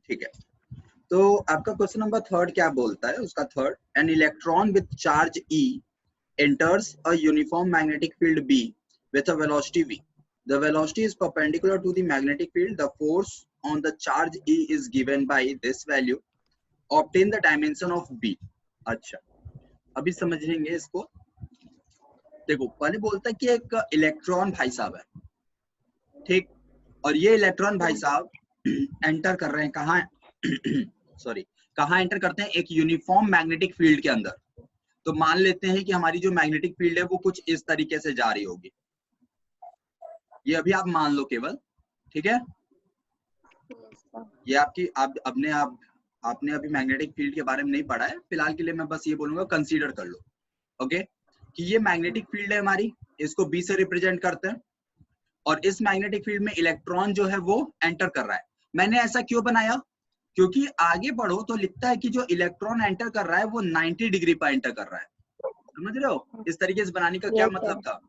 ठीक है, तो आपका क्वेश्चन नंबर थर्ड क्या बोलता है, उसका third, an electron with charge E enters a uniform magnetic field B with a velocity V. The velocity is perpendicular to the magnetic field. The force on the charge E is given by this value. Obtain the dimension of B. अच्छा, अभी समझेंगे इसको। देखो, पहले बोलता है कि एक इलेक्ट्रॉन भाई साहब है, ठीक, और ये इलेक्ट्रॉन भाई साहब एंटर कर रहे हैं कहाँ सॉरी, कहाँ एंटर करते हैं, एक यूनिफॉर्म मैग्नेटिक फील्ड के अंदर। तो मान लेते हैं कि हमारी जो मैग्नेटिक फील्ड है वो कुछ इस तरीके से जा रही होगी, ये अभी आप मान लो केवल, ठीक है। ये आपकी आपने अभी मैग्नेटिक फील्ड के बारे में नहीं पढ़ा है, फिलहाल के लिए मैं बस ये बोलूंगा कंसीडर कर लो, ओके, कि ये मैग्नेटिक फील्ड है हमारी, इसको बी से रिप्रेजेंट करते हैं, और इस मैग्नेटिक फील्ड में इलेक्ट्रॉन जो है वो एंटर कर रहा है। मैंने ऐसा क्यों बनाया, क्योंकि आगे बढ़ो तो लिखता है कि जो इलेक्ट्रॉन एंटर कर रहा है वो 90 डिग्री पर एंटर कर रहा है, समझ रहे हो। इस तरीके से बनाने का क्या मतलब था,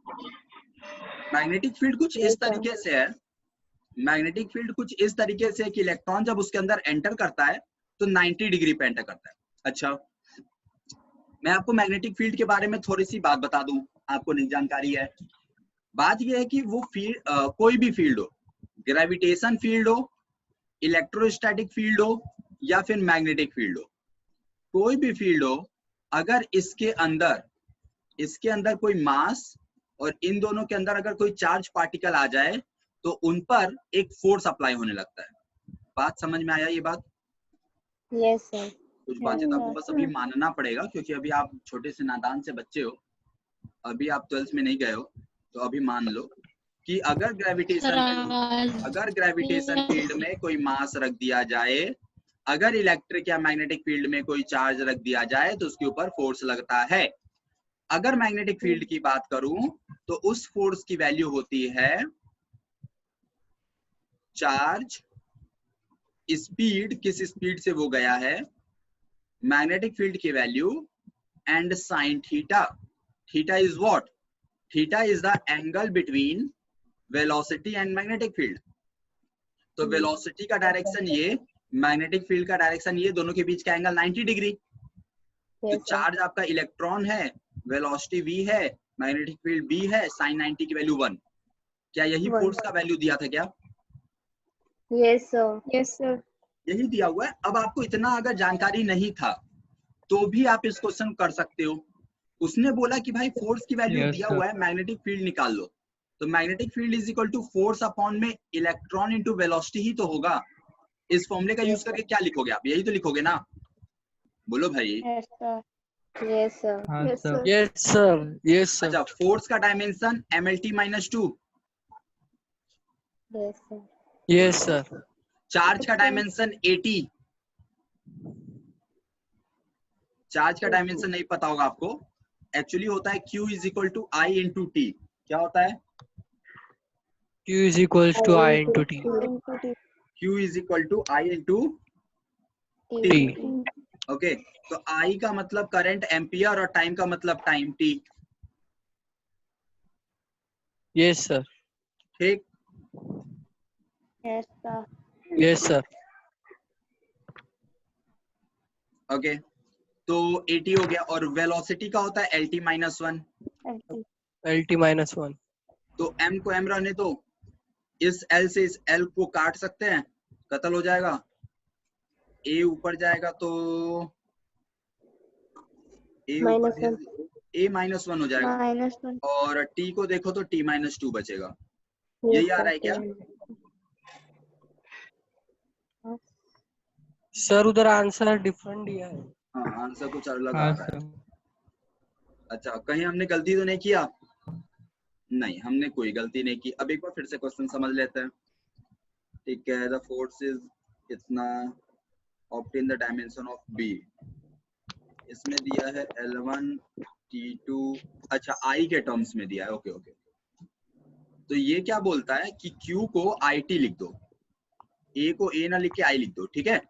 मैग्नेटिक फील्ड कुछ इस तरीके से है, मैग्नेटिक फील्ड कुछ इस तरीके से कि इलेक्ट्रॉन जब उसके अंदर एंटर करता है तो 90 डिग्री पे एंटर करता है। अच्छा, मैं आपको मैग्नेटिक फील्ड के बारे में थोड़ी सी बात बता दूं, आपको नहीं जानकारी है। बात यह है कि वो फील्ड कोई भी फील्ड हो, ग्रेविटेशन फील्ड हो, इलेक्ट्रोस्टैटिक फील्ड हो, या फिर मैग्नेटिक फील्ड हो, कोई भी फील्ड हो, अगर इसके अंदर कोई मास और इन दोनों के अंदर अगर कोई चार्ज पार्टिकल आ जाए तो उन पर एक फोर्स अप्लाई होने लगता है। बात समझ में आया ये बात? Yes sir. कुछ बातें तो आपको बस अभी मानना पड़ेगा, क्योंकि अभी आप छोटे से नादान से बच्चे हो, अभी आप 12th में नहीं गए हो, तो अभी मान लो कि अगर ग्रेविटेशन फील्ड में कोई मास रख दिया जाए, अगर इलेक्ट्रिक या मैग्नेटिक फील्ड में कोई चार्ज रख दिया जाए तो उसके ऊपर फोर्स लगता है। अगर मैग्नेटिक फील्ड की बात करूं तो उस फोर्स की वैल्यू होती है चार्ज स्पीड, किस स्पीड से वो गया है, मैग्नेटिक फील्ड की value, and sine theta. Theta is what, theta is the angle between velocity and magnetic field. तो वेलोसिटी का डायरेक्शन ये, मैग्नेटिक फील्ड का डायरेक्शन ये, दोनों के बीच का एंगल 90 डिग्री। तो चार्ज आपका इलेक्ट्रॉन है, वेलोसिटी v है, मैग्नेटिक फील्ड b है, साइन 90 की वैल्यू 1। क्या यही फोर्स का वैल्यू दिया था क्या? यस सर, यस सर, यही दिया हुआ है। अब आपको इतना अगर जानकारी नहीं था तो भी आप इस क्वेश्चन कर सकते हो। उसने बोला कि भाई फोर्स की वैल्यू दिया हुआ है, मैग्नेटिक फील्ड निकाल लो, तो magnetic field is equal to force upon में इलेक्ट्रॉन इनटू वेलोसिटी ही तो होगा। इस फॉर्मूले का यूज करके क्या लिखोगे आप, यही तो लिखोगे ना, बोलो भाई। Yes sir, yes sir, yes sir, yes sir, yes sir. अच्छा, फोर्स का dimension mlt-2, yes sir, yes sir. Charge का डायमेंशन 80, चार्ज का डायमेंशन नहीं पता होगा आपको, एक्चुअली होता है Q is equal to I into T. क्या होता है? Q is equals to I into T. Q is equal to I into T. Okay, तो I का मतलब करंट एम्पियर और टाइम का मतलब टाइम t, Yes sir. ठीक। Yes sir, Yes sir. Okay, तो 80 हो गया, और वेलोसिटी का होता है LT-1। LT minus 1. तो m को m रहने दो, इस L से इस L को काट सकते हैं, कत्ल हो जाएगा, A ऊपर जाएगा तो A -1 हो जाएगा, और T को देखो तो T-2 बचेगा। यही आ रहा है क्या? सर उधर आंसर डिफरेंट दिया है। हाँ, आंसर कुछ अलग आ रहा है। अच्छा, कहीं हमने गलती तो नहीं किया? नहीं, हमने कोई गलती नहीं की। अब एक बार फिर से क्वेश्चन समझ लेते हैं, ठीक है। द फोर्स इज इतना, obtain the dimension of B, इसमें दिया है L1 T2, अच्छा I के टर्म्स में दिया है, ओके ओके। तो ये क्या बोलता है कि Q को IT लिख दो, A को A ना लिख के I लिख दो, ठीक है।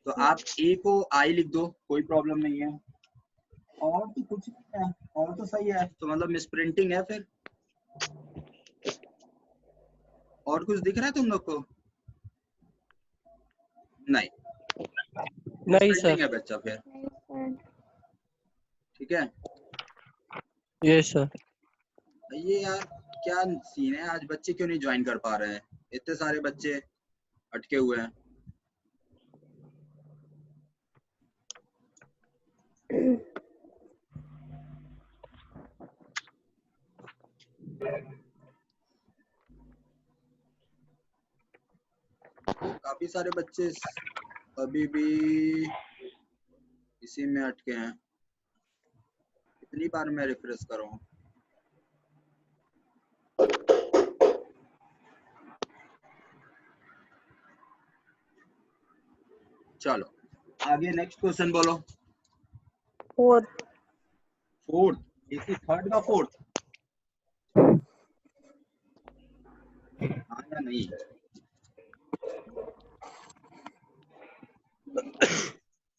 तो आप A को I लिख दो, कोई प्रॉब्लम नहीं है, और तो कुछ नहीं है, और तो सही है, तो मतलब मिसप्रिंटिंग है फिर। और कुछ दिख रहा है तुम लोग को? नहीं नहीं Spending सर। है बच्चा फिर, ठीक है। Yes sir. ये यार क्या सीन है, आज बच्चे क्यों नहीं ज्वाइन कर पा रहे हैं, इतने सारे बच्चे अटके हुए हैं। काफी सारे बच्चे अभी भी इसी में अटके हैं। कितनी बार मैं रिफ्रेश करूं? चलो आगे नेक्स्ट क्वेश्चन बोलो। फोर्थ। फोर्थ, इसी थर्ड का फोर्थ? हाँ या नहीं?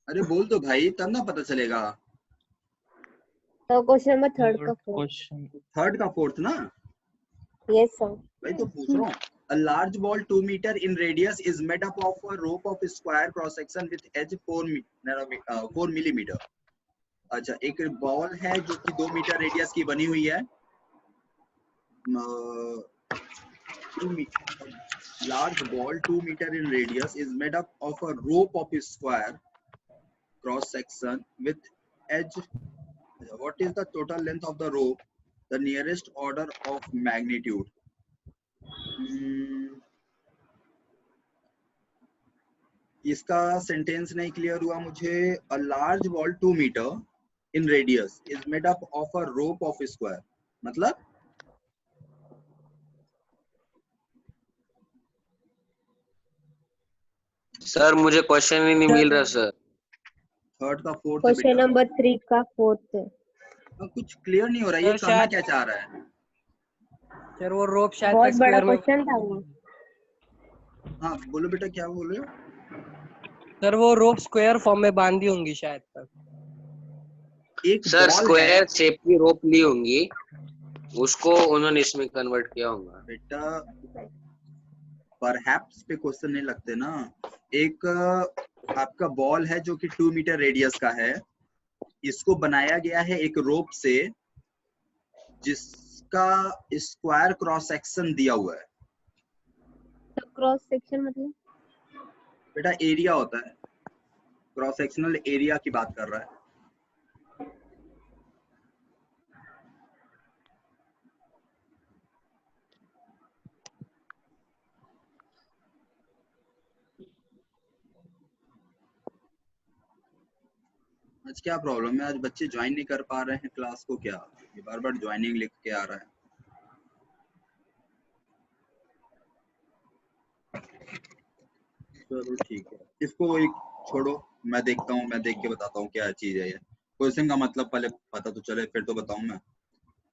अरे बोल दो भाई, तब ना पता चलेगा। तो क्वेश्चन नंबर थर्ड का फोर्थ। क्वेश्चन थर्ड का फोर्थ ना? Yes sir. भाई तो पूछ रहा हूँ। A large ball 2 meter in radius is made up of a rope of square cross section with edge 4 millimeter. अच्छा, एक बॉल है जो कि 2 मीटर रेडियस की बनी हुई है। Large ball 2 meter in radius is made up of a rope of square cross section with edge. What is the total length of the rope? The nearest order of magnitude. इसका sentence नहीं clear हुआ मुझे। A large ball 2 meter in radius is made up of a rope of square, मतलब sir मुझे question ही नहीं मिल रहा sir. Third का fourth question number 3 का फोर्थ है। कुछ क्लियर नहीं हो रहा है, ये कहना क्या चाह रहा है? सर वो रोप शायद बहुत बड़ा स्क्वायर में। क्वेश्चन था वो। हाँ बोलो बेटा, क्या बोल रहे हो? सर वो रोप स्क्वायर फॉर्म में बांधी होंगी शायद तक। एक सर बॉल स्क्वायर है शेप की रोप ली होंगी, उसको उन्होंने इसमें कन्वर्ट किया होगा। बेटा, परहैप्स पे क्वेश्चन नहीं लगते ना। एक आपका बॉल है जो कि 2 मीटर रेडियस का है, इसको बनाया गया है एक रोप से जिसका स्क्वायर क्रॉस सेक्शन दिया हुआ है। तो क्रॉस सेक्शन मतलब बेटा एरिया होता है, क्रॉस सेक्शनल एरिया की बात कर रहा है। आज क्या प्रॉब्लम है, आज बच्चे ज्वाइन नहीं कर पा रहे हैं क्लास को क्या? ये बार बार ज्वाइनिंग लिख के आ रहा है। चलो ठीक है, इसको एक छोड़ो, मैं देखता हूँ, मैं देख के बताता हूँ क्या चीज है ये। क्वेश्चन का मतलब पहले पता तो चले फिर तो बताऊं मैं।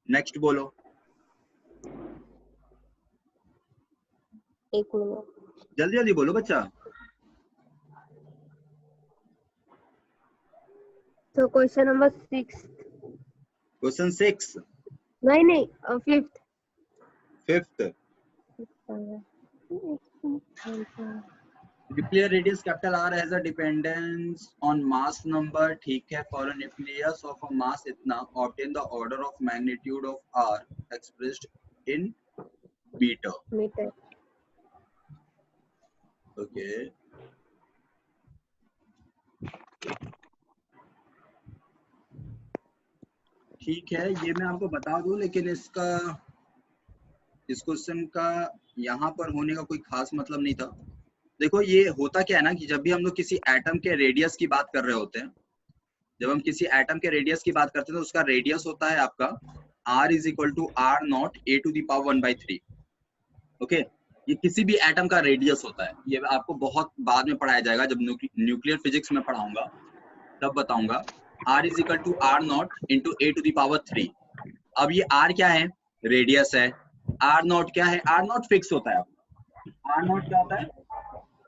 नेक्स्ट बोलो। एक मिनट, जल्दी जल्दी बोलो बच्चा। तो क्वेश्चन नंबर 6। क्वेश्चन 6? नहीं fifth. Fifth. Nuclear radius capital R has a dependence on mass number, ठीक है। For a nucleus of a mass इतना, obtain the order of magnitude of R expressed in meter. Meter. Okay. ठीक है, ये मैं आपको बता दूं, लेकिन इसका इस क्वेश्चन का यहाँ पर होने का कोई खास मतलब नहीं था। देखो ये होता क्या है ना कि जब भी हम लोग किसी एटम के रेडियस की बात कर रहे होते हैं, जब हम किसी एटम के रेडियस की बात करते हैं तो उसका रेडियस होता है आपका r is equal to r not a to the power 1/3। ओके, ये किसी भी एटम का रेडियस होता है। ये आपको बहुत बाद में पढ़ाया जाएगा, जब न्यूक्लियर फिजिक्स में पढ़ाऊंगा तब बताऊंगा। r is equal to r not into a to the power 3। अब ये r क्या है? रेडियस है। r नॉट क्या है? r नॉट फिक्स होता है आपका। r नॉट क्या होता है?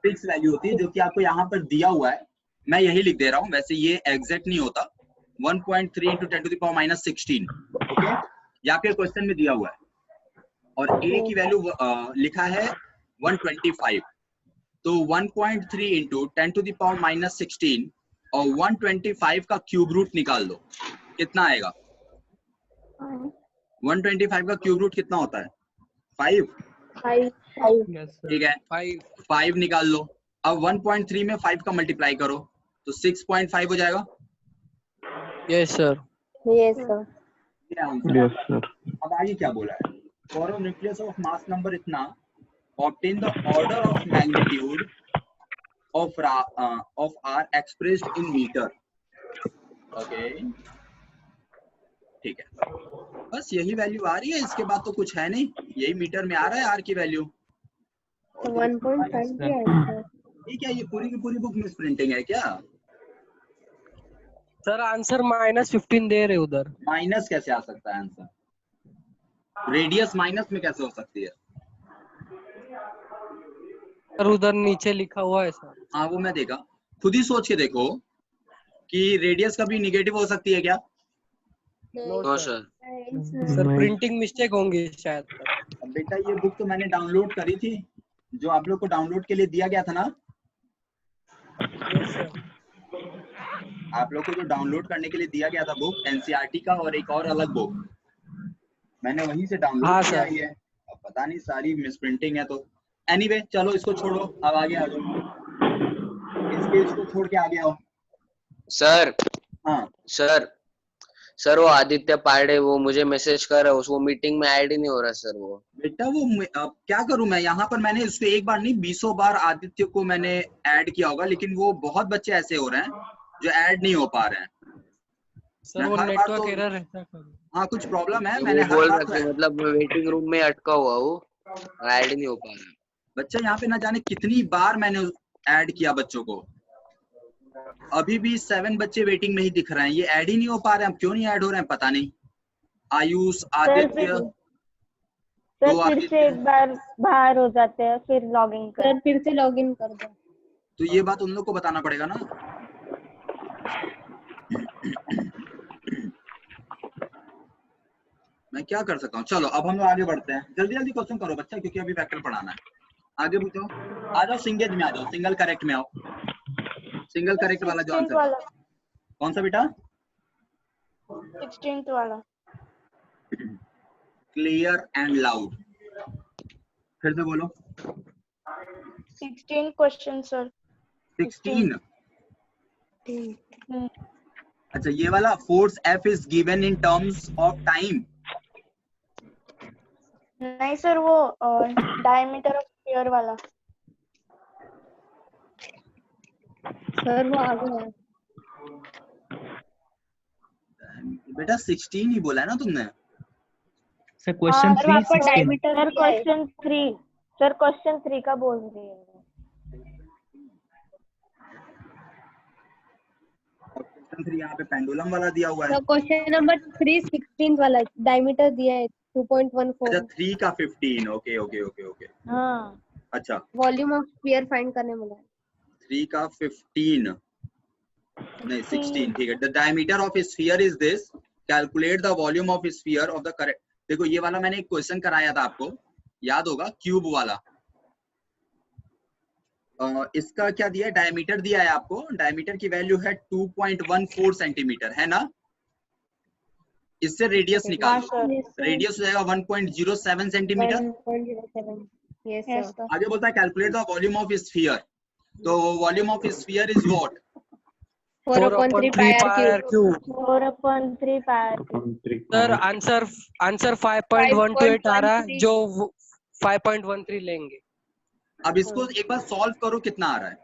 फिक्स वैल्यू होती है, जो कि आपको यहाँ पर दिया हुआ है। मैं यही लिख दे रहा हूँ, वैसे ये एग्जैक्ट नहीं होता। 1.3 into 10 to the power minus 16। ओके, यहाँ पे क्वेश्चन में दिया हुआ है और a की वैल्यू लिखा है 125। तो 1.3 इंटू 10⁻⁻16 और 125 का क्यूब रूट निकाल दो, कितना आएगा? 125 का क्यूब रूट कितना होता है? 5। 5 यस सर। ठीक है, 5 निकाल लो। अब 1.3 में 5 का मल्टीप्लाई करो तो 6.5 हो जाएगा। Yes sir. Yes sir. ये आंसर। Yes sir. अब आगे क्या बोला है? For a nucleus of mass number इतना, obtain the order of magnitude of R expressed in metre. Okay, ठीक है, बस यही वैल्यू आ रही है, इसके बाद तो कुछ है नहीं, यही मीटर में आ रहा है आर की वैल्यू। तो 1.5 की आंसर। ये क्या, ये पूरी की पूरी बुक मिस प्रिंटिंग है क्या? सर आंसर -15 दे रहे उधर। माइनस कैसे आ सकता है आंसर? रेडियस माइनस में कैसे हो सकती है? सर उधर नीचे लिखा हुआ है सर। हाँ वो मैं देखा, खुद ही सोच के देखो कि रेडियस कभी निगेटिव हो सकती है क्या? No sir. Sir printing mistake होंगी शायद सर। अब बेटा ये बुक तो मैंने डाउनलोड करी थी, जो आप लोग को डाउनलोड के लिए दिया गया था ना, यस सर। आप लोग को जो डाउनलोड करने के लिए दिया गया था बुक एनसीईआरटी का और एक और अलग बुक, मैंने वहीं से डाउनलोड हाँ किया सर। है। अब पता नहीं सारी मिसप्रिंटिंग है तो एनीवे चलो इसको छोड़ो, अब आगे आ जाओ, इस पेज को छोड़ के आगे आओ। सर हाँ सर वो आदित्य पांडे वो मुझे मैसेज कर रहा है, वो मीटिंग में ऐड ही नहीं हो रहा सर वो। बेटा वो अब क्या करूं मैं, यहाँ पर मैंने उसको एक बार नहीं 20 बार आदित्य को मैंने ऐड किया होगा, लेकिन वो बहुत बच्चे ऐसे हो रहे हैं जो ऐड नहीं हो पा रहे हैं। सर वो हर बार नेटवर्क तो एरर रहता है सर। हाँ कुछ प्रॉब्लम है, वो मैंने हर बोल बार रहा कि मतलब वेटिंग रूम में अटका हुआ हूँ, ऐड ही नहीं हो पा रहा। बच्चा यहाँ पे ना जाने कितनी बार मैंने ऐड किया बच्चों को, अभी भी 7 बच्चे वेटिंग में ही दिख रहे हैं, ये ऐड ही नहीं हो पा रहे हैं। अब क्यों नहीं ऐड हो रहे हैं पता नहीं। आयुष, आदित्य, सर दो फिर से आदित्य, एक बार बाहर हो जाते हैं फिर लॉगिन कर। सर फिर से लॉगिन कर दो। तो ये बात उन लोग को बताना पड़ेगा ना। मैं क्या कर सकता हूँ, चलो अब हम लोग आगे बढ़ते हैं, जल्दी जल्दी क्वेश्चन करो बच्चा, क्योंकि अभी वैक्टर पढ़ाना है। आगे पूछो, आ जाओ सिंगेज में, आ जाओ सिंगल करेक्ट में आओ, सिंगल करेक्ट वाला जो 16th आंसर वाला, कौन सा बेटा? 16th वाला। क्लियर एंड लाउड, फिर से बोलो। 16 क्वेश्चन सर। 16। हम्म, अच्छा ये वाला, force F is given in terms of time. नहीं सर वो डायमीटर ऑफ स्फीयर वाला। सर वो आ गया। बेटा 16 ही बोला है ना तुमने? सर क्वेश्चन सर 3 आपका 16। Diameter sir question 3, sir question 3 का बोल रही है। क्वेश्चन 3 यहाँ पे पेंडुलम वाला दिया हुआ है। तो क्वेश्चन नंबर 3 16 वाला डायमीटर दिया है 2.14। अच्छा 3 का 15, ओके ओके ओके ओके। हाँ अच्छा वॉल्यूम ऑफ स्फीयर फाइंड करने बोला है। 3 का 15 नहीं 16, ठीक है। The diameter of sphere is this, calculate the volume of sphere of the correct. देखो ये वाला मैंने एक क्वेश्चन कराया था आपको, याद होगा, क्यूब वाला। इसका क्या दिया है, डायमीटर दिया है आपको, डायमीटर की वैल्यू है 2.14 सेंटीमीटर, है ना? इससे रेडियस निकाल दो, रेडियस हो जाएगा 1.07 सेंटीमीटर। 1.07। Yes yes sir. आगे बोलता है calculate the volume of sphere, तो volume of sphere is what? 4/3 pi r cube. 4/3 pi r cube. Sir answer 5.128 आ रहा है, जो 5.13 लेंगे। अब इसको एक बार सॉल्व करो, कितना आ रहा है?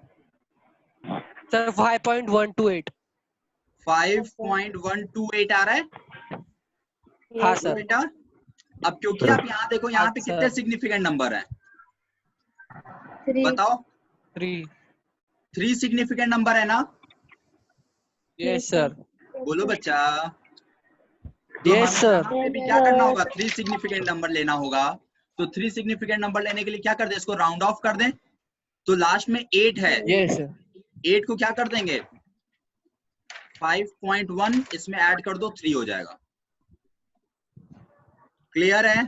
सर 5.128। 5.128 आ रहा है। हाँ Yes, सर। बेटा अब क्योंकि आप यहाँ देखो, यहाँ पे अच्छा। कितने सिग्निफिकेंट नंबर हैं 3। बताओ? 3 सिग्निफिकेंट नंबर है ना? Yes sir. बोलो बच्चा। तो यस सर। हमें भी क्या करना होगा, 3 सिग्निफिकेंट नंबर लेना होगा। तो 3 सिग्निफिकेंट नंबर लेने के लिए क्या कर दें, इसको राउंड ऑफ कर दें, तो लास्ट में 8 है। Yes sir. 8 को क्या कर देंगे 5.1, इसमें ऐड कर दो 3 हो जाएगा। क्लियर है?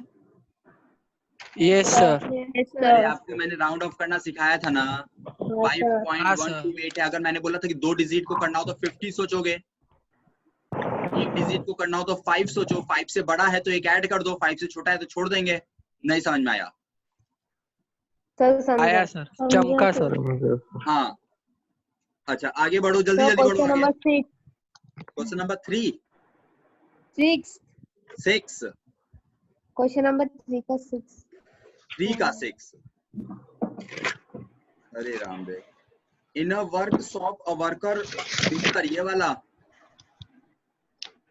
Yes sir. Yes, अरे sir. आपको मैंने राउंड ऑफ करना सिखाया था ना। Yes, sir. 5.128 है। अगर मैंने बोला था कि 2 डिजिट को करना हो तो 50 सोचोगे, 1 डिजिट को करना हो तो 5 सोचो। 5 से बड़ा है तो एक ऐड कर दो, 5 से छोटा है तो छोड़ देंगे। नहीं समझ में आया? Sir, आया समझा. सर, चमका सर। हाँ अच्छा आगे बढ़ो, जल्दी So जल्दी बढ़ो question आगे। number 6. Question number 3 6. 6 Question number 3 का 6. 3 का 6। अरे राम रे। इन अ वर्कशॉप अ वर्कर बिस्तर, ये वाला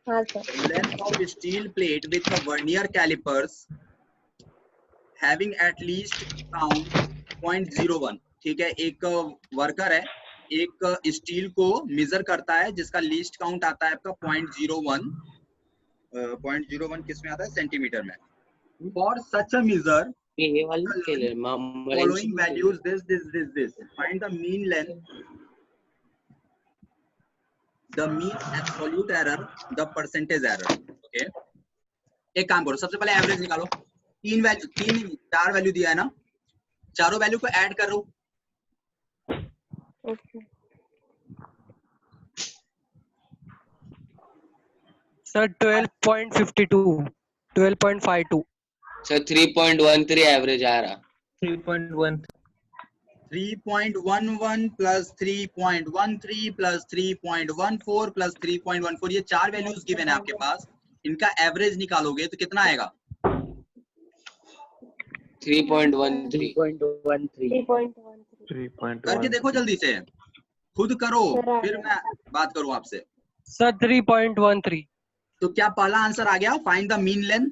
हाँ sir. length of steel plate with a vernier calipers having at least count 0.01। ठीक है, एक वर्कर है, एक स्टील को मेजर करता है जिसका लीस्ट काउंट आता है आपका 0.01। 0.01 किस में आता है? सेंटीमीटर में। फॉर सच अ मेजर ये वाली के लिए following values this find the mean length, the mean absolute error, the percentage error। Okay एक काम करो, सबसे पहले एवरेज निकालो। 4 वैल्यू दिया है ना, चारों वैल्यू को ऐड करो। Okay. सर 12.52, 12.52। सर 3.13 एवरेज आ रहा। 3.1 3.11 प्लस 3.13 प्लस 3.14 प्लस 3.14, ये 4 वैल्यूज गिवन है आपके पास। इनका एवरेज निकालोगे तो कितना आएगा? 3.13। 3.13. करके देखो जल्दी से, खुद करो फिर मैं बात करूं आपसे। सर 3.13। तो क्या पहला आंसर आ गया? Find the mean length.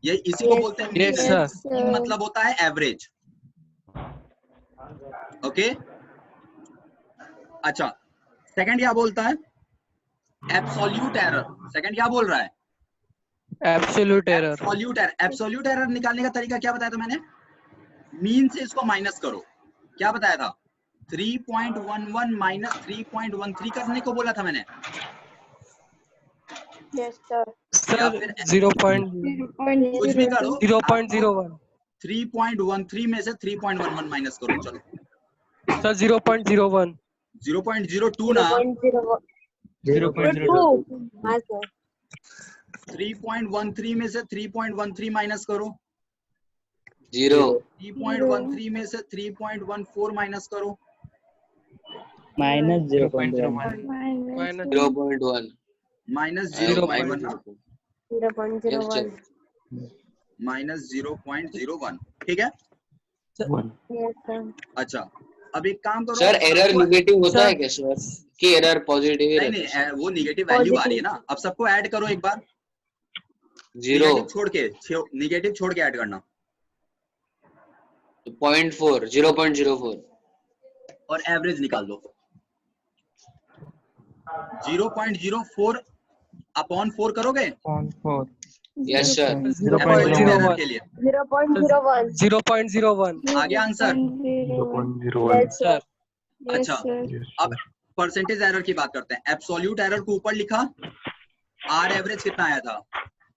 ये इसी को Yes, बोलते हैं sir. Mean Yes, length. sir. Mean मतलब होता है एवरेज। ओके अच्छा, सेकंड क्या बोलता है? Absolute error. सेकंड क्या बोल रहा है? Absolute error. Absolute error. Absolute error निकालने का तरीका क्या बताया था मैंने? मीन से इसको माइनस करो। क्या बताया था? 3.11 माइनस 3.13 करने को बोला था मैंने। Yes, sir. या सर फिर 0.01। कुछ भी करो, 0.01। 3.13 में से 3.11 माइनस करो। चलो सर 0.01। 0.02 ना, 0.01. 0.02 हाँ sir. 3.13 में से 3.13 माइनस करो। 0 3.13 में से 3.14 माइनस करो। -0.01 0.1 माइनस -0.01। 0.01. माइनस 0.01। ठीक है Yes, sir. अच्छा, अब एक काम करो सर एरर सबको- नेगेटिव होता सर- है क्या सर? कि एरर पॉजिटिव ही नहीं रहता है? नहीं वो निगेटिव वैल्यू आ रही है ना। अब सबको ऐड करो एक बार। 0 निगेटिव छोड़ के ऐड करना 0.04 और एवरेज निकाल दो। 0.04 अपॉन 4 करोगे? Yes sir. एब्सोल्यूट एरर के लिए 0.01. 0.01। आगे आंसर। Yes, sir. सर अच्छा अब परसेंटेज एरर की बात करते हैं। एब्सोल्यूट एरर को ऊपर लिखा, आर एवरेज कितना आया था?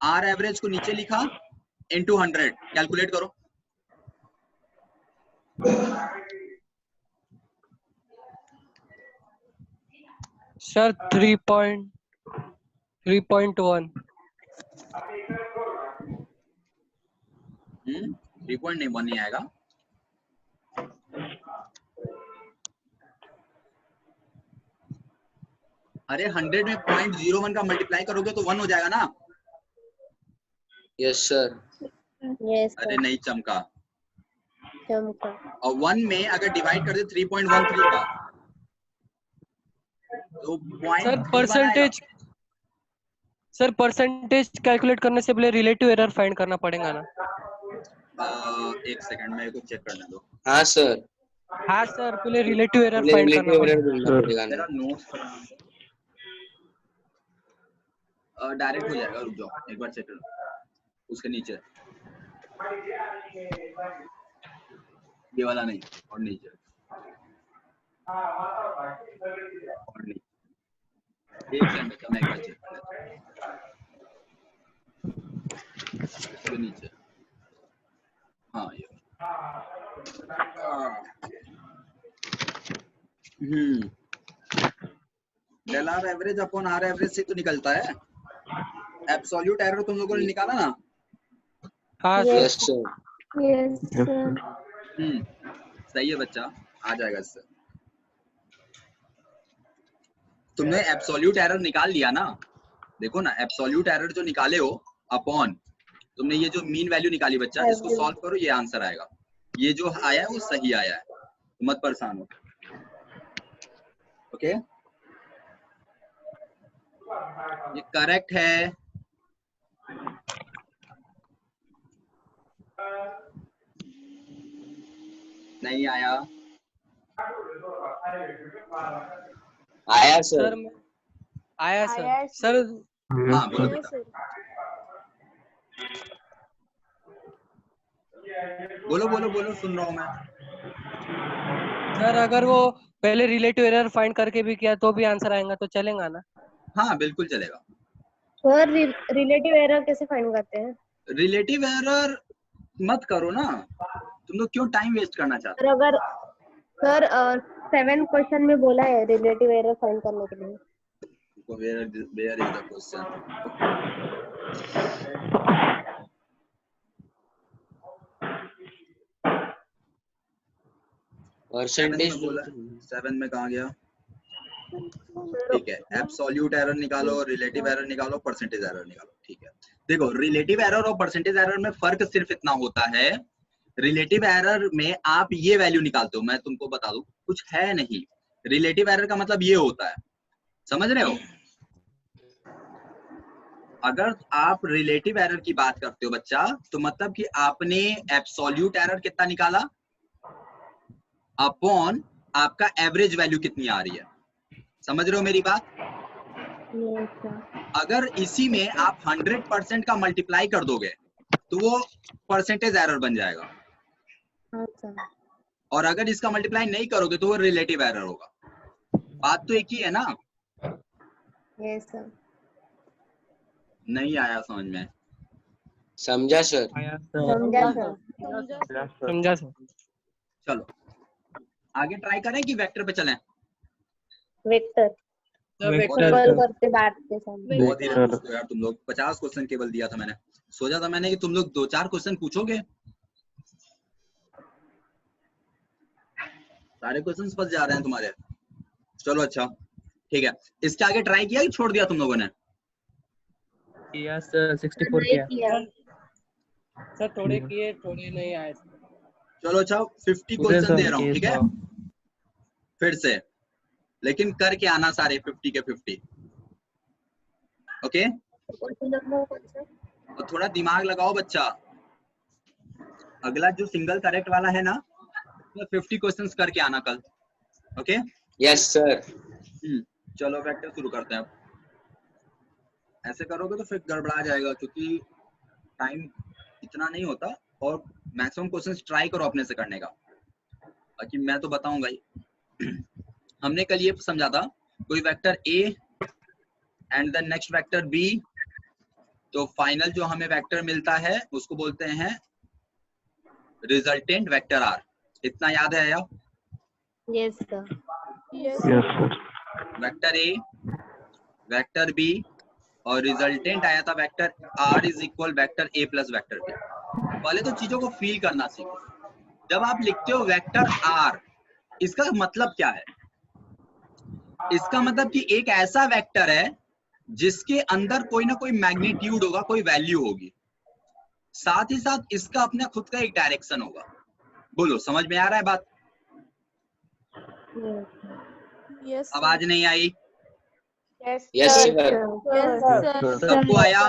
आर एवरेज को नीचे लिखा इनटू 100। कैलकुलेट करो। सर 3.1। 3.1 नहीं आएगा। अरे 100 में 0.01 का मल्टीप्लाई करोगे तो 1 हो जाएगा ना। Yes sir. Yes, अरे sir. नहीं चमका। चमका. और 1 में अगर डिवाइड कर दे 3.13 का तो सर 0.31 परसेंटेज कैलकुलेट करने से पहले रिलेटिव एरर फाइंड करना पड़ेगा ना। एक सेकंड मेरे को चेक करने दो। हाँ सर, हाँ सर, पहले रिलेटिव एरर पहले फाइंड करना रिलेटिव पड़ेगा। एरर ढूंढना पड़ेगा मेरा ना। नोट्स डायरेक्ट हो जाएगा। रुक जाओ एक बार चेक करो उसके नीचे। ये वाला नहीं और नीचे और नीचे। एक सेकंड का मैं एक बार चेक कर लेता हूं। इसके नीचे हाँ ये del R average upon R average से तो निकलता है। एब्सोल्यूट एरर तुम लोगों ने निकाला ना? हाँ Yes. Yes sir. Yes, sir. सही है बच्चा, आ जाएगा इससे। तुमने एब्सोल्यूट एरर निकाल लिया ना? देखो ना, एब्सोल्यूट एरर जो निकाले हो अपॉन तुमने ये जो मीन वैल्यू निकाली बच्चा, इसको सॉल्व करो, ये आंसर आएगा। ये जो आया है वो सही आया है, मत परेशान हो। ओके, ये करेक्ट है। नहीं आया? आया सर सर। आया सर। सर हाँ बोलो बेटा। बोलो बोलो बोलो, सुन रहा हूँ मैं। सर अगर वो पहले रिलेटिव एरर फाइंड करके भी किया तो भी आंसर आएगा तो चलेगा ना? हाँ बिल्कुल चलेगा। सर रिलेटिव एरर कैसे फाइंड करते हैं? रिलेटिव एरर मत करो ना, तुम लोग क्यों टाइम वेस्ट करना चाहते सर अगर सर 7 क्वेश्चन में बोला है रिलेटिव एरर फाइंड करने के लिए। हो? Where is the question? Percentage बोला 7 में कहाँ गया? ठीक है, एब्सोल्यूट एरर निकालो, रिलेटिव एरर निकालो, परसेंटेज एरर निकालो। ठीक है, देखो रिलेटिव एरर और परसेंटेज एरर में फर्क सिर्फ इतना होता है, रिलेटिव एरर में आप ये वैल्यू निकालते हो, मैं तुमको बता दूं, कुछ है नहीं। रिलेटिव एरर का मतलब ये होता है, समझ रहे हो? अगर आप रिलेटिव एरर की बात करते हो बच्चा, तो मतलब कि आपने एब्सोल्यूट एरर कितना निकाला अपॉन आपका एवरेज वैल्यू कितनी आ रही है। समझ रहे हो मेरी बात? अगर इसी में आप 100% का मल्टीप्लाई कर दोगे तो वो परसेंटेज एरर बन जाएगा, और अगर इसका मल्टीप्लाई नहीं करोगे तो वो रिलेटिव एरर होगा। बात तो एक ही है ना? Yes sir. नहीं आया समझ में? समझा सर। समझा सर। चलो आगे ट्राई करें कि वेक्टर पे चलें? वेक्टर करते बात के सामने। बहुत धीरे पूछते हो यार तुम लोग, 50 क्वेश्चन केवल दिया था मैंने। सोचा था मैंने कि तुम लोग 2-4 क्वेश्चन पूछोगे, सारे क्वेश्चन फंस जा रहे हैं तुम्हारे। चलो अच्छा ठीक है, इसके आगे ट्राई किया कि छोड़ दिया तुम लोगों ने? यस सर 64 किया। सर थोड़े किए, थोड़े नहीं आए। चलो अच्छा 50 क्वेश्चन दे रहा हूँ, ठीक है फिर से, लेकिन करके आना सारे 50 के 50। ओके, और थोड़ा दिमाग लगाओ बच्चा। अगला जो सिंगल करेक्ट वाला है ना, 50 क्वेश्चंस करके आना कल। Okay yes sir. चलो वेक्टर शुरू करते हैं। ऐसे करोगे तो फिर गड़बड़ा जाएगा, क्योंकि टाइम इतना नहीं होता, और मैक्सिमम क्वेश्चंस ट्राई करो अपने से करने का, बाकी मैं तो बताऊंगा ही। हमने कल ये समझा था, कोई vector A and the next vector B, तो फाइनल जो हमें वेक्टर मिलता है उसको बोलते हैं रिजल्टेंट वेक्टर आर। इतना याद है या? Yes sir. Vector A, vector B, और रिजल्टेंट आया था vector R is equal vector A plus vector B. पहले तो चीजों को फील करना सीखो। जब आप लिखते हो वेक्टर आर, इसका मतलब क्या है? इसका मतलब कि एक ऐसा वेक्टर है जिसके अंदर कोई ना कोई मैग्नीट्यूड होगा, कोई वैल्यू होगी, साथ ही साथ इसका अपना खुद का एक डायरेक्शन होगा। बोलो समझ में आ रहा है बात? यस आवाज नहीं आई? Yes sir. सबको आया?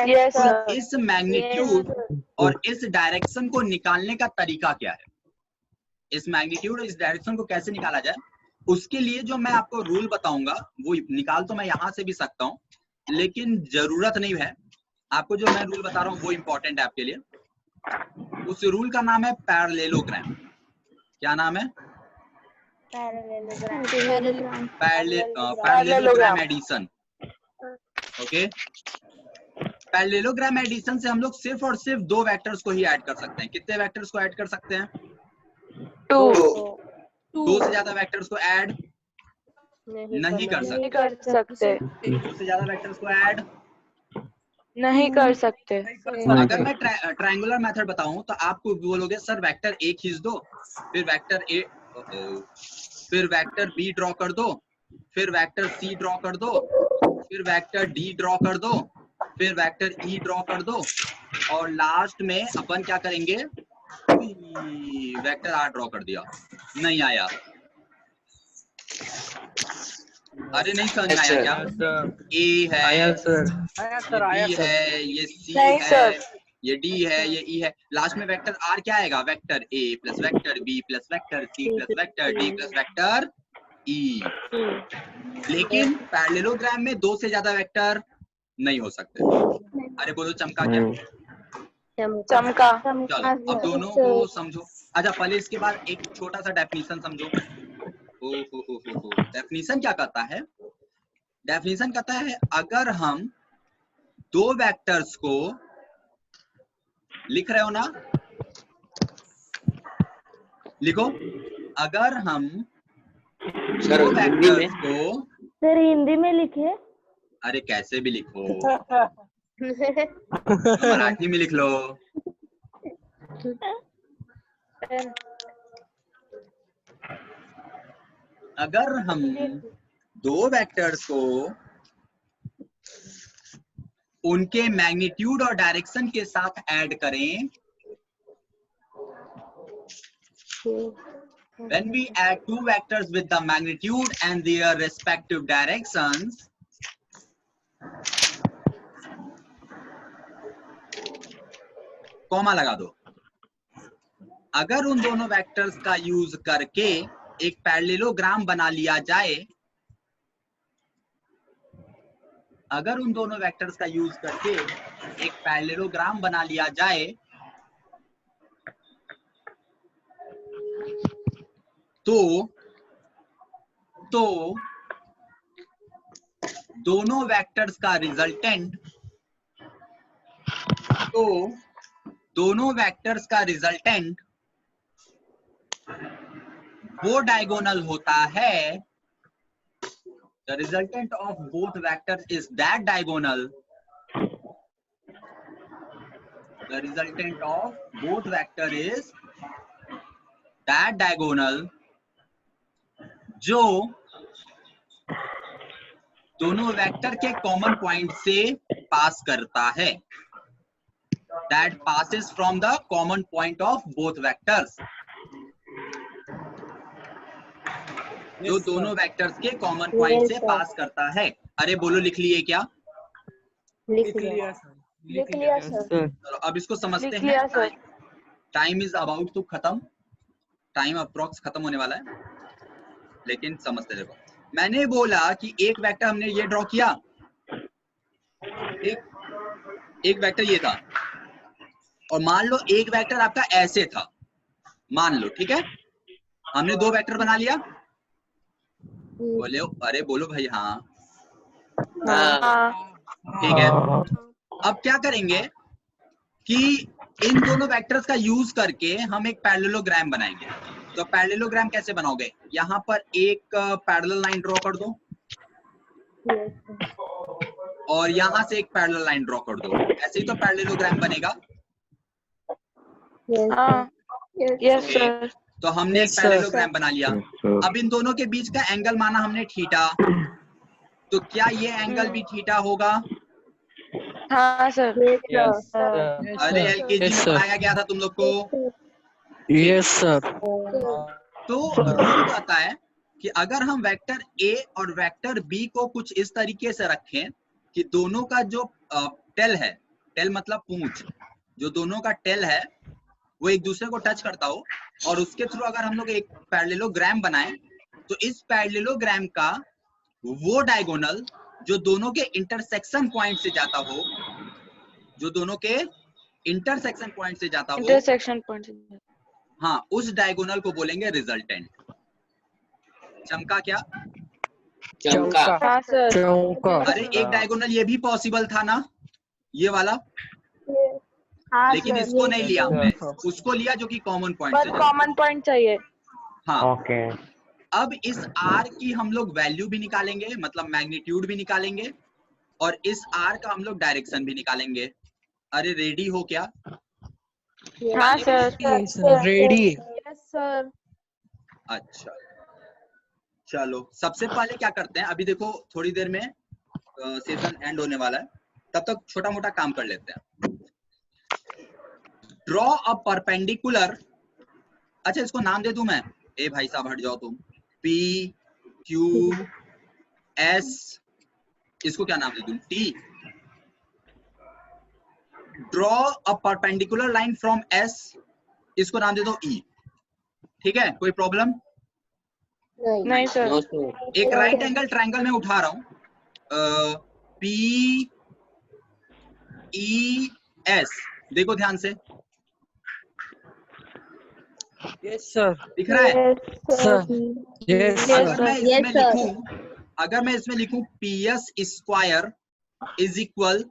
यस तो इस मैग्नीट्यूड और इस डायरेक्शन को निकालने का तरीका क्या है? इस मैग्नीट्यूड और इस डायरेक्शन को कैसे निकाला जाए, उसके लिए जो मैं आपको रूल बताऊंगा वो निकाल तो मैं यहां से भी सकता हूं, लेकिन जरूरत नहीं है। आपको जो मैं रूल बता रहा हूं वो इंपॉर्टेंट है आपके लिए। उस रूल का नाम है पैरेललोग्राम। क्या नाम है? Parallelogram addition. Okay, parallelogram addition से हम लोग सिर्फ और सिर्फ 2 वेक्टर्स को ही ऐड कर सकते हैं। कितने वेक्टर्स को ऐड कर सकते हैं? 2 2 से ज्यादा वेक्टर्स को ऐड नहीं कर सकते। नहीं कर सकते 2 से ज्यादा वेक्टर्स को ऐड नहीं कर सकते। अगर मैं ट्रायंगुलर मेथड बताऊं तो आपको बोलोगे सर वेक्टर ए खींच दो, फिर वेक्टर ए, फिर वेक्टर बी ड्रॉ कर दो, फिर वेक्टर सी ड्रॉ कर दो, फिर वेक्टर डी ड्रॉ कर दो, फिर वेक्टर ई ड्रॉ कर दो, और लास्ट में अपन क्या करेंगे, वेक्टर आर ड्रॉ कर दिया। नहीं आया? अरे नहीं समझ में आया क्या? ए है, आया सर। ये बी है, ये सी नहीं है, सर। ये डी है, ये ई है, लास्ट में वेक्टर आर क्या आएगा? Vector A plus vector B plus vector C plus vector D plus vector E. लेकिन पैरेललोग्राम में 2 से ज्यादा वेक्टर नहीं हो सकते। अरे बोलो चमका क्या? चमका। चलो अब दोनों को समझो। अच्छा पहले इसके बाद एक छोटा सा डेफिनेशन समझो। डेफिनेशन क्या कहता है? डेफिनेशन कहता है अगर हम 2 वेक्टर्स को लिख रहे हो ना, लिखो। अगर हम सर 2 हिंदी में वेक्टर्स को, सर हिंदी में लिखे। अरे कैसे भी लिखो, मराठी में लिख लो। अगर हम 2 वेक्टर्स को उनके मैग्नीट्यूड और डायरेक्शन के साथ ऐड करें, when we add 2 vectors with the magnitude and their respective directions, comma लगा दो। अगर उन दोनों वेक्टर्स का यूज करके एक पैरेललोग्राम बना लिया जाए, अगर उन दोनों वेक्टर्स का यूज करके एक पैरेललोग्राम बना लिया जाए, तो दोनों वेक्टर्स का रिजल्टेंट, वो डायगोनल होता है। The resultant of both vectors is that diagonal. The resultant of both vector is that diagonal जो दोनों वेक्टर के कॉमन पॉइंट से पास करता है। That passes from the common point of both vectors. जो दोनों वेक्टर्स के कॉमन पॉइंट से पास करता है। अरे बोलो लिख लिए क्या? लिख लिया सर। चलो अब इसको समझते हैं। टाइम इज अबाउट टू खत्म, टाइम अप्रॉक्स खत्म होने वाला है, लेकिन समझते देखो। मैंने बोला कि एक वेक्टर हमने ये ड्रॉ किया, एक वेक्टर ये था, और मान लो एक वेक्टर आपका ऐसे था, मान लो, ठीक है। हमने 2 वेक्टर बना लिया। बोले अरे बोलो भाई हाँ, ठीक है। अब क्या करेंगे कि इन दोनों वेक्टर्स का यूज करके हम एक पैरेललोग्राम बनाएंगे। तो पैरेललोग्राम कैसे बनाओगे? यहाँ पर एक पैरेलल लाइन ड्रॉ कर दो, और यहाँ से एक पैरेलल लाइन ड्रॉ कर दो। ऐसे ही तो पैरेललोग्राम बनेगा। Yes sir. तो हमने एक पैरेललोग्राम बना लिया। अब इन दोनों के बीच का एंगल माना हमने थीटा, तो क्या ये एंगल भी थीटा होगा? हाँ सर। अरे एलकेजी में पढ़ाया गया था तुम लोग को। Yes sir. तो रूल कहता है कि अगर हम वेक्टर ए और वेक्टर बी को कुछ इस तरीके से रखें कि दोनों का जो टेल है, टेल मतलब पूंछ, जो दोनों का टेल है वो एक दूसरे को टच करता हो, और उसके थ्रू अगर हम लोग एक पैरेललोग्राम बनाएं, तो इस पैरेललोग्राम का वो डायगोनल जो दोनों के इंटरसेक्शन पॉइंट से जाता हो, जो दोनों के इंटरसेक्शन पॉइंट से जाता हो, हाँ, उस डायगोनल को बोलेंगे रिजल्टेंट। चमका क्या? चमका। हाँ सर। चौका। अरे एक डायगोनल ये भी पॉसिबल था ना, ये वाला, हाँ लेकिन सर इसको नहीं लिया हमने, हाँ। उसको लिया जो कि कॉमन पॉइंट बस से जनरेट। कॉमन पॉइंट चाहिए। हाँ, ओके अब इस R की हम लोग वैल्यू भी निकालेंगे, मतलब मैग्नीट्यूड भी निकालेंगे, और इस R का हम लोग डायरेक्शन भी निकालेंगे। अरे रेडी हो क्या? हाँ सर। रेडी। Yes sir. अच्छा चलो, सबसे पहले क्या करते हैं, अभी देखो थोड़ी देर में सेशन एंड होने वाला है, तब तक छोटा मोटा काम कर लेते हैं। ड्रॉ अ परपेंडिकुलर, अच्छा इसको नाम दे दूं मैं, ए भाई साहब हट जाओ तुम, P Q S, इसको क्या नाम दे दूं, T। Draw a perpendicular line from S, इसको नाम दे दो E। ठीक है, कोई प्रॉब्लम? नहीं सर। No sir. एक राइट एंगल ट्रायंगल में उठा रहा हूं, P E S, देखो ध्यान से, यस सर। दिख रहा है? सर यस अगर सर। मैं इसमें Yes, sir. लिखूं, अगर मैं इसमें लिखूं PS square is equal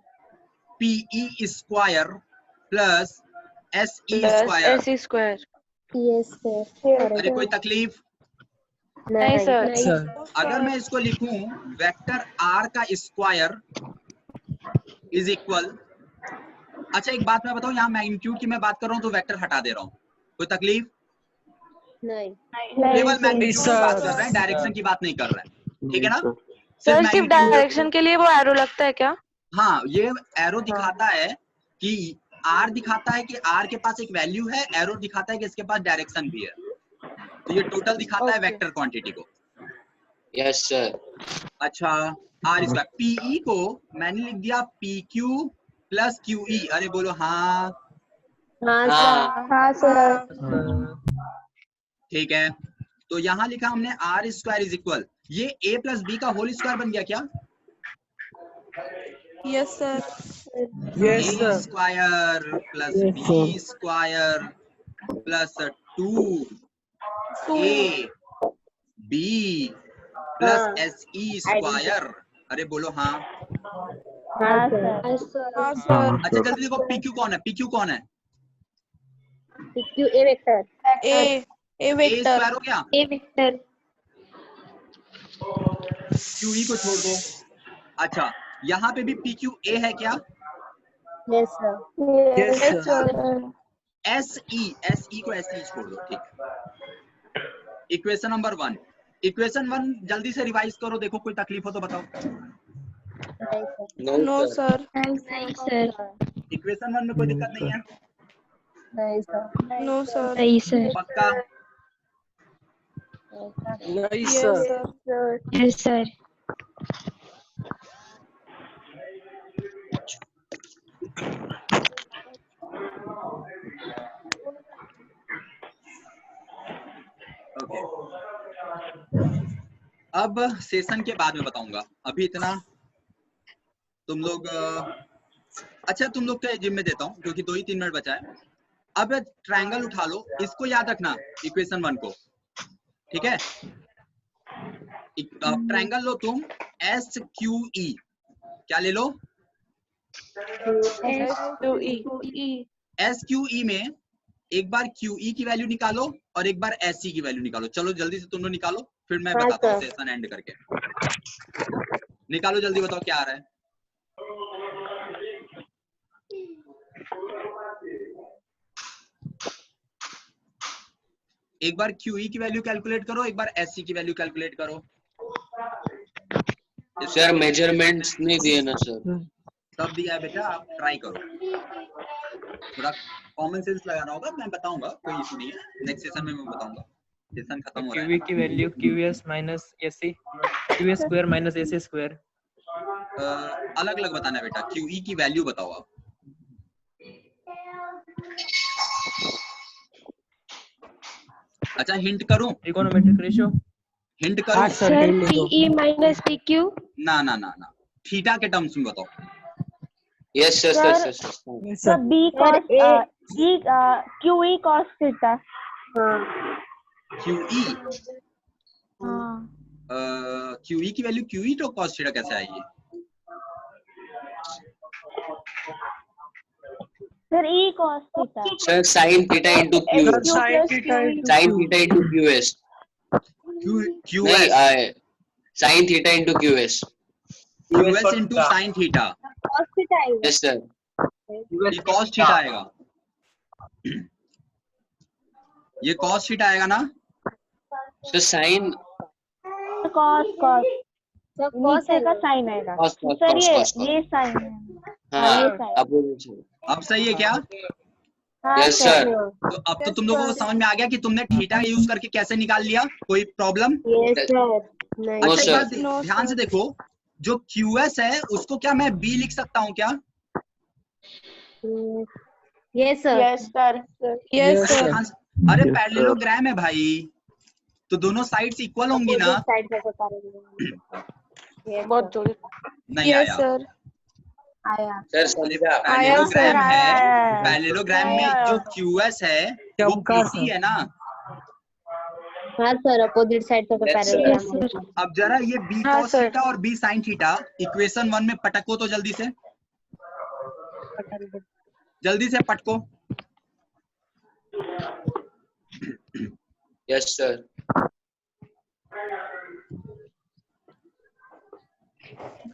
PE square plus SE square, square. Yes, sir. अरे कोई तकलीफ? नहीं सर। सर अगर मैं इसको लिखूं वेक्टर R का स्क्वायर इज इक्वल, अच्छा एक बात मैं बताऊं, यहाँ मैग्नीट्यूड की मैं बात कर रहा हूँ तो वेक्टर हटा दे रहा हूँ, कोई तकलीफ? नहीं. केवल मैग्नीट्यूड की बात कर रहे हैं, सर। डायरेक्शन की बात नहीं कर रहे हैं, ठीक है ना? सर सिर्फ magnitude- डायरेक्शन के लिए वो एरो लगता है क्या? हाँ, ये एरो दिखाता है कि R दिखाता है कि R के पास एक वैल्यू है, एरो दिखाता है कि इसके पास डायरेक्शन भी है, तो ये टोटल दिखाता है Okay. वेक्टर क्वांटिटी को। Yes sir. अच्छा, R इसका PE को मैंने लिख दिया PQ प्लस QE, अरे बोलो हाँ। हाँ हाँ। हाँ सर. ठीक है, तो यहाँ लिखा हमने R स्क्वायर इज इक्वल, ये A प्लस B का होल स्क्वायर बन गया क्या? Yes sir. Yes A sir. Square plus Yes, B sir. Square plus 2A B plus हाँ. SE स्क्वायर, अरे बोलो हाँ। हाँ सर. हाँ सर। अच्छा जल्दी देखो PQ कौन है, PQ कौन है? PQ A vector. A A square हो गया, A वेक्टर. QE को छोड़ दो। अच्छा, यहाँ पे भी PQ A है क्या? Yes, sir. Yes sir. SE को SE छोड़ दो, ठीक। इक्वेशन नंबर 1, इक्वेशन 1 जल्दी से रिवाइज करो, देखो कोई तकलीफ हो तो बताओ। No sir. नहीं सर. इक्वेशन 1 में कोई दिक्कत नहीं है? नहीं सर. No sir. नहीं सर. पक्का? नहीं yes sir. Sir. Yes, sir. Okay, अब सेशन के बाद में बताऊंगा, अभी इतना तुम लोग अच्छा तुम लोग के जिम में देता हूँ क्योंकि 2 ही 3 मिनट बचा है। अब ट्रायंगल उठा लो, इसको याद रखना, इक्वेशन 1 को, ठीक है? ट्रायंगल लो तुम SQE, क्या ले लो? SQE में एक बार QE की वैल्यू निकालो और एक बार SE की वैल्यू निकालो। चलो जल्दी से तुम लोग निकालो, फिर मैं बताता हूँ सेशन एंड करके। निकालो जल्दी, बताओ क्या आ रहा है। एक बार QE की वैल्यू कैलकुलेट करो, एक बार SE की वैल्यू कैलकुलेट करो। सर मेजरमेंट्स नहीं दिए ना सर। सब दिया है बेटा, आप ट्राई करो, थोड़ा कॉमन सेंस लगाना होगा, मैं बताऊंगा, कोई इशू नहीं है, नेक्स्ट सेशन में मैं बताऊंगा, सेशन खत्म हो रहा है। QE की value QS minus SC, QS square minus SC square. अलग अलग बताना है बेटा, QE की वैल्यू बताओ आप। अच्छा हिंट करूं? Trigonometric ratio. हिंट करूं? सर हिंट दो। PE minus PQ. ना ना ना ना, थीटा के टर्म्स में बताओ। Yes sir Sir, sir sir. Yes sir sir. B cos QE cos theta. QE हाँ। QE की वैल्यू QE तो cos थीटा कैसे आएगी? Sir E cos theta sir sin theta into sir QS. sin theta Sin theta into QS. नहीं, QS sin theta into QS. QS into sin theta, cos theta आएगा Yes sir. ये cos theta आएगा, ये cos theta आएगा ना। So sin cos cos तो cos नीचे का साइन आएगा cos cos sir cos cos. ये साइन है हाँ, ये side. opposite. अब सही है क्या? हाँ Yes सर sir. तो अब तो तुम लोगों को समझ में आ गया कि तुमने थीटा यूज करके कैसे निकाल लिया, कोई प्रॉब्लम? यस सर नहीं No, अच्छा एक sir. बात ध्यान से देखो, जो QS है उसको क्या मैं B लिख सकता हूँ क्या? Yes sir yes sir yes sir ध्यान से- अरे पैरेललोग्राम है भाई, तो दोनों साइड्स इक्वल होंगी ना। साइड से बता रही हूँ बहुत जोड़ी नहीं आया, सर आया Sir समझा. पैरेललोग्राम सर, है, आया। पैरेललोग्राम में आया। जो QS है वो चमका PC सर। है ना। हाँ सर अपोजिट साइड से Yes, पैरेललोग्राम अब जरा ये B हाँ, cos sir. थीटा और B sin थीटा इक्वेशन 1 में पटको तो जल्दी से पटको। Yes sir.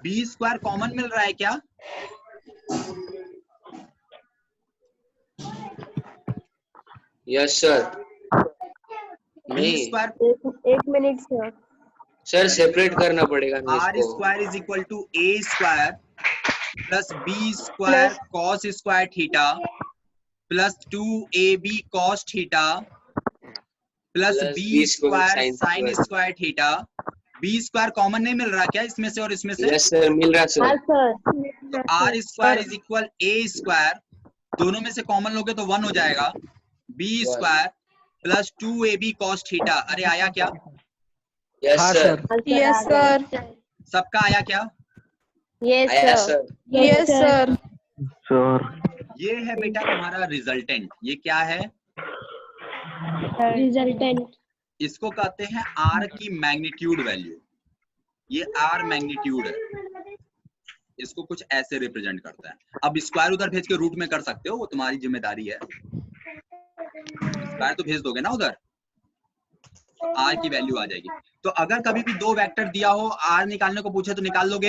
B square common मिल रहा है क्या? Yes sir. B नहीं स्क्वायर एक मिनट सर सर सेपरेट करना पड़ेगा ना R इसको. Square is equal to A square plus B square cos square theta plus 2AB cos theta plus Plus B B square square sin sin square theta. B square common नहीं मिल रहा क्या इसमें से और इसमें से? Yes sir, मिल रहा हाँ सर. सर तो R square is equal A square, दोनों में से कॉमन लोगे तो 1 हो जाएगा। B square plus 2AB cos theta. अरे आया क्या? Yes हाँ sir. सर यस सर सबका आया क्या? यस आया सर सर. यस सर ये है बेटा तुम्हारा रिजल्टेंट। ये क्या है? रिजल्टेंट इसको कहते हैं R की मैग्नीट्यूड वैल्यू। ये R मैग्नीट्यूड है, इसको कुछ ऐसे रिप्रेजेंट करता है। अब स्क्वायर उधर भेज के रूट में कर सकते हो, वो तुम्हारी जिम्मेदारी है। स्क्वायर तो भेज दोगे ना उधर, तो R की वैल्यू आ जाएगी। तो अगर कभी भी दो वेक्टर दिया हो, R निकालने को पूछे तो निकाल लोगे?